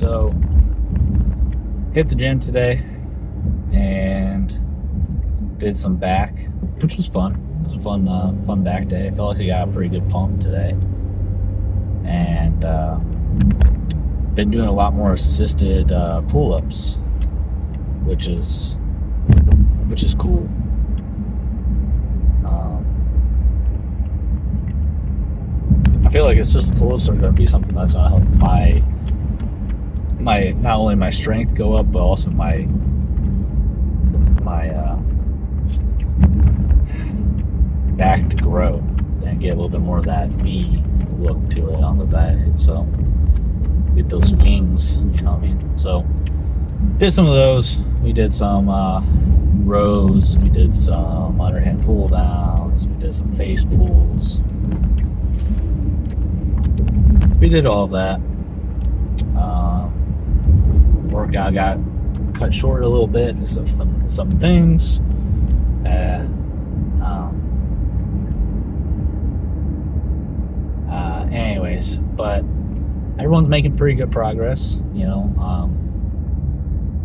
So, hit the gym today and did some back, which was fun. It was a fun back day. I felt like I got a pretty good pump today, and been doing a lot more assisted pull-ups, which is cool. I feel like assisted pull-ups are going to be something that's going to help my not only my strength go up, but also my back to grow and get a little bit more of that V look to it on the back. So get those wings, you know what I mean? So did some of those. We did some rows. We did some underhand pull downs. We did some face pulls. We did all of that. Workout got cut short a little bit because of some things. Anyways, but everyone's making pretty good progress.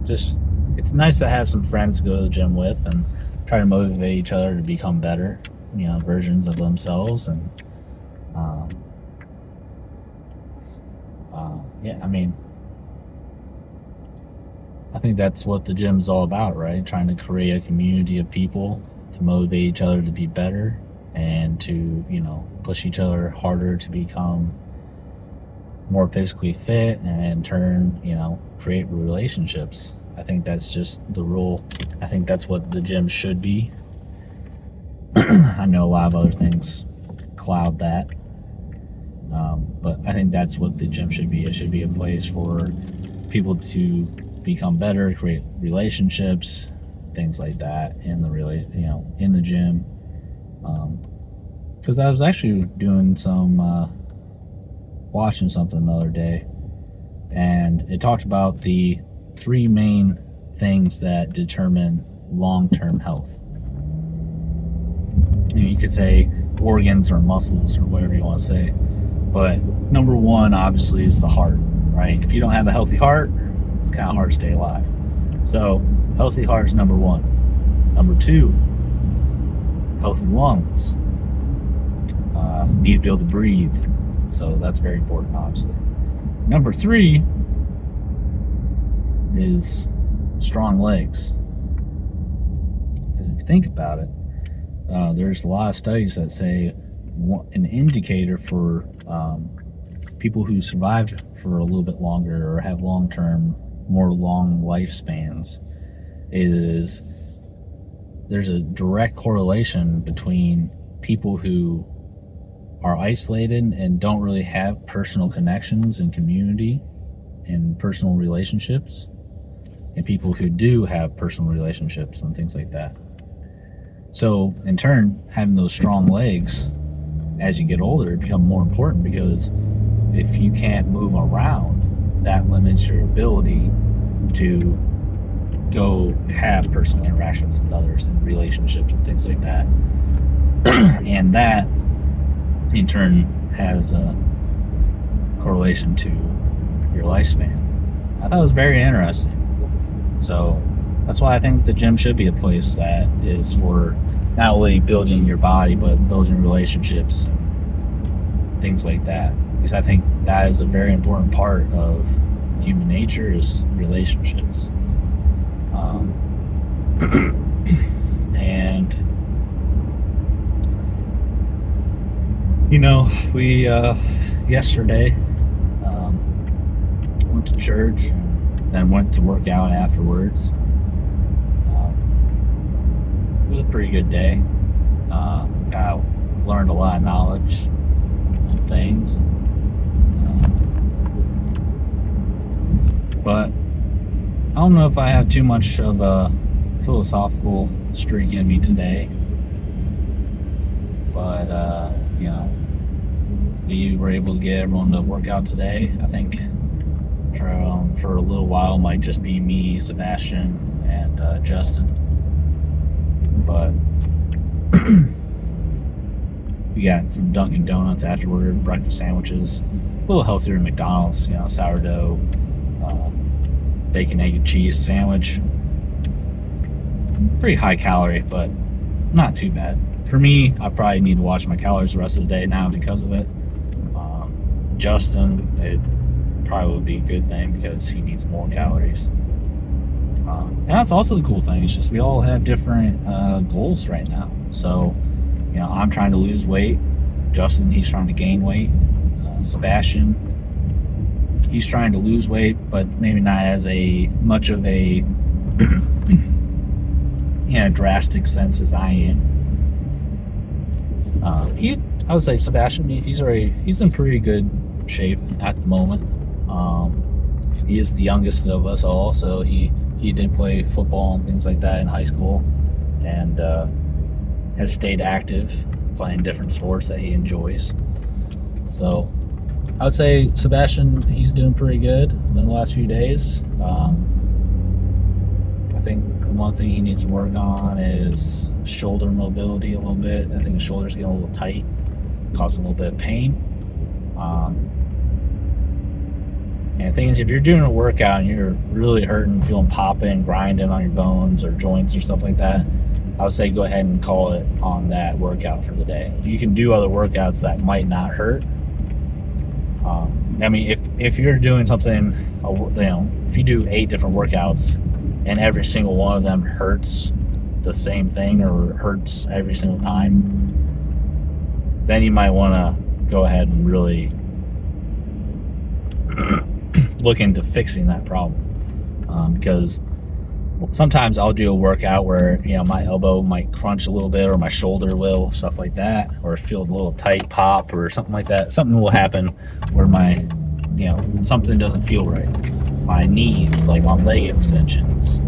Just it's nice to have some friends to go to the gym with and try to motivate each other to become better, versions of themselves. And I think that's what the gym's all about, right? Trying to create a community of people to motivate each other to be better and to, push each other harder to become more physically fit and in turn, create relationships. I think that's just the rule. I think that's what the gym should be. I know a lot of other things cloud that. But I think that's what the gym should be. It should be a place for people to become better, create relationships, things like that in the gym. Because I was actually doing watching something the other day, and it talked about the 3 main things that determine long-term health. You could say organs or muscles or whatever you want to say, but number 1 obviously is the heart, right? If you don't have a healthy heart, it's kind of hard to stay alive. So healthy heart is number 1. Number 2, healthy lungs. Need to be able to breathe, so that's very important, obviously. Number 3 is strong legs. Because if you think about it, there's a lot of studies that say an indicator for people who survive for a little bit longer or have more long lifespans is there's a direct correlation between people who are isolated and don't really have personal connections and community and personal relationships, and people who do have personal relationships and things like that. So in turn, having those strong legs as you get older become more important, because if you can't move around, that limits your ability to go have personal interactions with others and relationships and things like that. And that in turn has a correlation to your lifespan. I thought it was very interesting. So that's why I think the gym should be a place that is for not only building your body, but building relationships and things like that. Because I think that is a very important part of human nature, is relationships. And we yesterday went to church and then went to work out afterwards. It was a pretty good day. Learned a lot of knowledge and things. But I don't know if I have too much of a philosophical streak in me today. But we were able to get everyone to work out today. I think for a little while might just be me, Sebastian, and Justin. But we got some Dunkin' Donuts afterward, breakfast sandwiches, a little healthier than McDonald's, sourdough, bacon, egg, and cheese sandwich. Pretty high calorie, but not too bad. For me, I probably need to watch my calories the rest of the day now because of it. Justin, it probably would be a good thing because he needs more calories. And that's also the cool thing. It's just we all have different goals right now. So, I'm trying to lose weight. Justin, he's trying to gain weight. Sebastian, he's trying to lose weight, but maybe not as much of a drastic sense as I am. I would say Sebastian, he's in pretty good shape at the moment. He is the youngest of us all, so he did play football and things like that in high school, and has stayed active, playing different sports that he enjoys. So I would say Sebastian, he's doing pretty good in the last few days. I think one thing he needs to work on is shoulder mobility a little bit. I think his shoulder's getting a little tight, causing a little bit of pain. And the thing is, if you're doing a workout and you're really hurting, feeling popping, grinding on your bones or joints or stuff like that, I would say go ahead and call it on that workout for the day. You can do other workouts that might not hurt. If you're doing something, if you do 8 different workouts and every single one of them hurts the same thing or hurts every single time, then you might want to go ahead and really look into fixing that problem. Because sometimes I'll do a workout where my elbow might crunch a little bit, or my shoulder will, stuff like that, or feel a little tight pop or something like that. Something will happen where something doesn't feel right. My knees, like on leg extensions,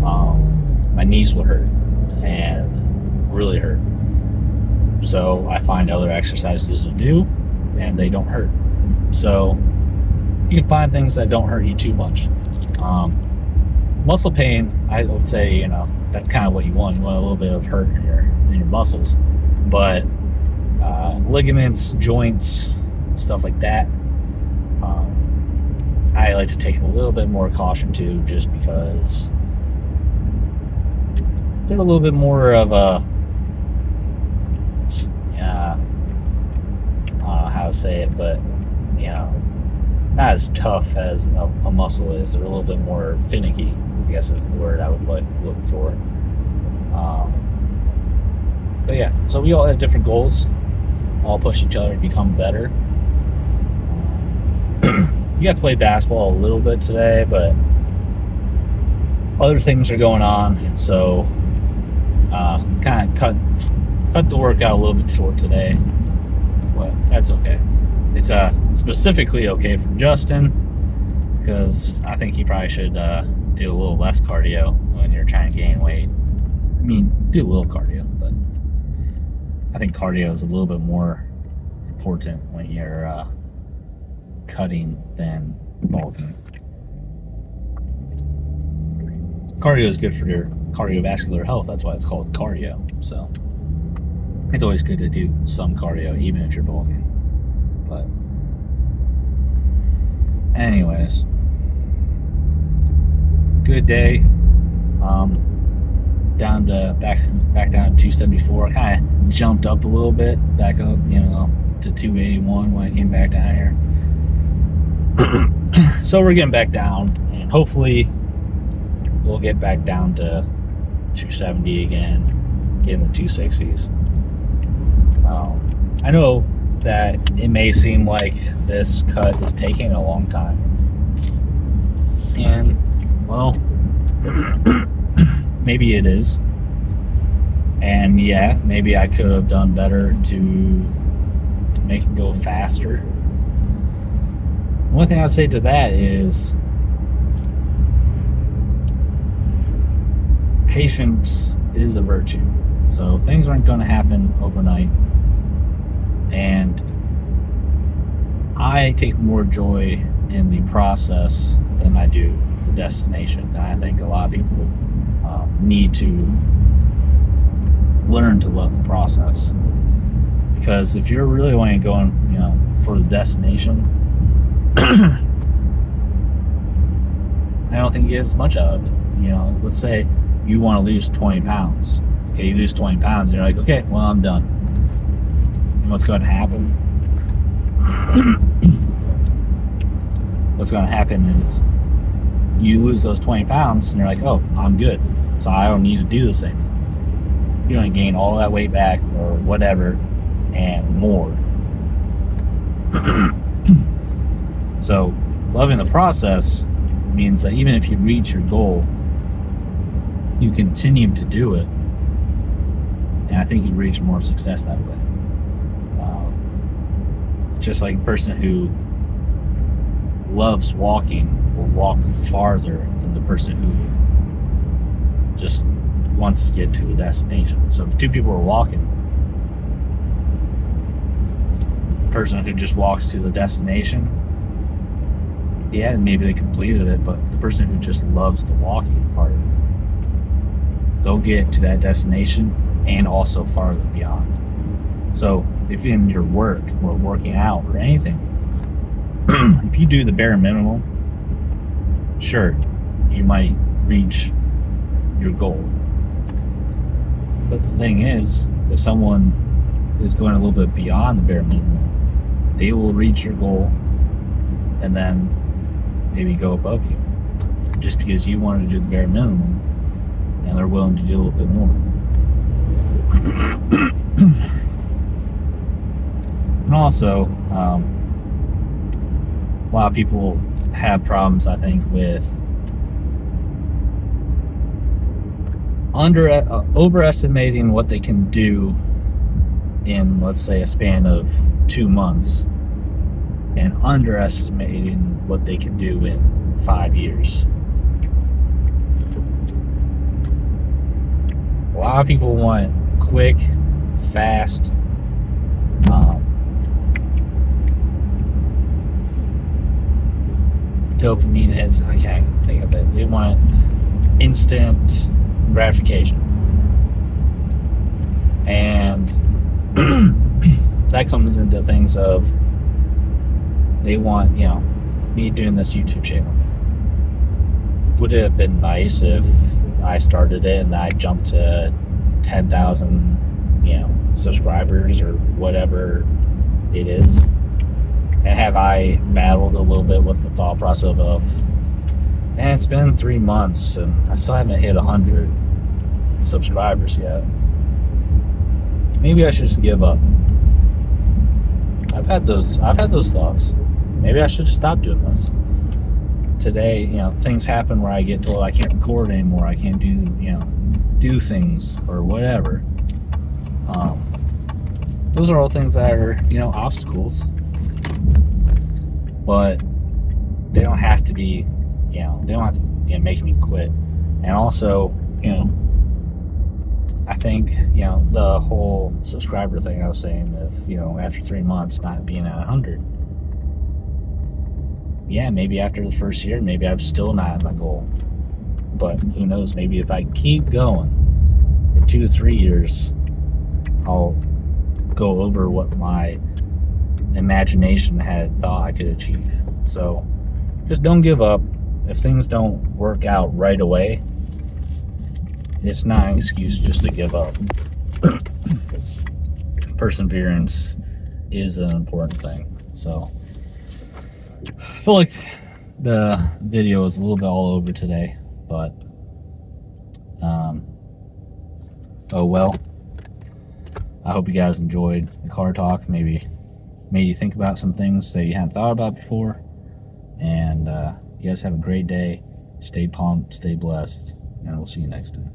my knees will hurt and really hurt. So I find other exercises to do and they don't hurt. So you can find things that don't hurt you too much. Muscle pain, I would say, that's kind of what you want. You want a little bit of hurt in your muscles. But ligaments, joints, stuff like that, I like to take a little bit more caution to, just because they're a little bit more of a, I don't know how to say it, but not as tough as a muscle is. They're a little bit more finicky, I guess is the word I would look for. But yeah, so we all have different goals, all push each other to become better. You got to play basketball a little bit today, but other things are going on, so kind of cut the workout a little bit short today, but that's okay. It's specifically okay for Justin, because I think he probably should do a little less cardio when you're trying to gain weight. I mean, do a little cardio, but I think cardio is a little bit more important when you're cutting than bulking. Cardio is good for your cardiovascular health. That's why it's called cardio. So it's always good to do some cardio, even if you're bulking. But anyways, good day. Back down to 274. I kind of jumped up a little bit, back up, to 281 when I came back down here. So we're getting back down, and hopefully we'll get back down to 270 again, get in the 260s. I know that it may seem like this cut is taking a long time, and well, maybe it is, and yeah, maybe I could have done better to make it go faster. One thing I'll say to that is patience is a virtue. So things aren't going to happen overnight, and I take more joy in the process than I do the destination. And I think a lot of people need to learn to love the process, because if you're really only going for the destination, I don't think you get as much out of it. You know, let's say you want to lose 20 pounds. Okay, you lose 20 pounds, and you're like, okay, well, I'm done. And what's going to happen? What's going to happen is you lose those 20 pounds, and you're like, oh, I'm good. So I don't need to do the same. You're going to gain all that weight back or whatever and more. So loving the process means that even if you reach your goal, you continue to do it, and I think you reach more success that way. Just like a person who loves walking will walk farther than the person who just wants to get to the destination. So if two people are walking, the person who just walks to the destination, yeah, maybe they completed it, but the person who just loves the walking part, they'll get to that destination and also farther beyond. So if in your work or working out or anything, if you do the bare minimum, sure, you might reach your goal. But the thing is, if someone is going a little bit beyond the bare minimum, they will reach your goal and then maybe go above you, just because you wanted to do the bare minimum and they're willing to do a little bit more. And also, a lot of people have problems, I think, with overestimating what they can do in, let's say, a span of 2 months, and underestimating what they can do in 5 years. A lot of people want quick, fast, dopamine hits. I can't think of it. They want instant gratification, and that comes into things of they want, you know, me doing this YouTube channel. Would it have been nice if I started it and I jumped to 10,000, you know, subscribers or whatever it is? And have I battled a little bit with the thought process of, it's been 3 months and I still haven't hit 100 subscribers yet. Maybe I should just give up. I've had those thoughts. Maybe I should just stop doing this. Today, you know, things happen where I get told I can't record anymore. I can't do things or whatever. Those are all things that are, obstacles. But they don't have to be, they don't have to make me quit. And also, I think, the whole subscriber thing I was saying of, after 3 months not being at 100. Yeah, maybe after the first year, maybe I'm still not at my goal. But who knows, maybe if I keep going, in 2 to 3 years, I'll go over what my imagination had thought I could achieve. So just don't give up. If things don't work out right away, it's not an excuse just to give up. Perseverance is an important thing. So I feel like the video is a little bit all over today, but oh well. I hope you guys enjoyed the car talk. Maybe made you think about some things that you hadn't thought about before. And you guys have a great day. Stay pumped, stay blessed, and we'll see you next time.